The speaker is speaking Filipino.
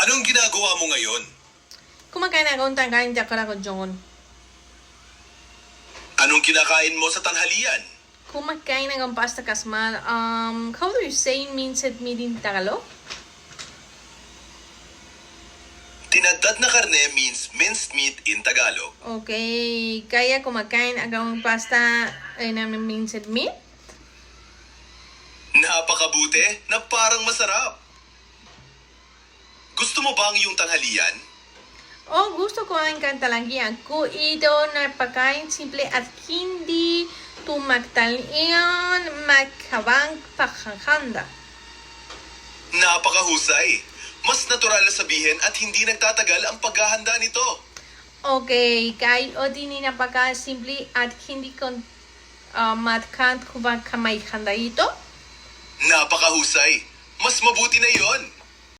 Anong ginagawa mo ngayon? Kumakain ako ng tangkain jakara ko, John. Anong kinakain mo sa tanghalian? Kumakain ako ng pasta kasmal. How do you say minced meat in Tagalog? Tinadtad na karne means minced meat in Tagalog. Okay, kaya kumakain ako ng pasta ng minced meat? Napakabuti na parang masarap. Gusto mo ba ang iyong tanghalian? Oh, gusto ko ang kantalanggihan ko. Ito na pagkain simple at hindi tumatalian magkawang paghahanda. Napakahusay. Mas natural na sabihin at hindi nagtatagal ang paghahanda nito. Okay, kahit o din na pagkain simple at hindi ko matkan ko ba kamay handa ito? Napakahusay. Mas mabuti na yon.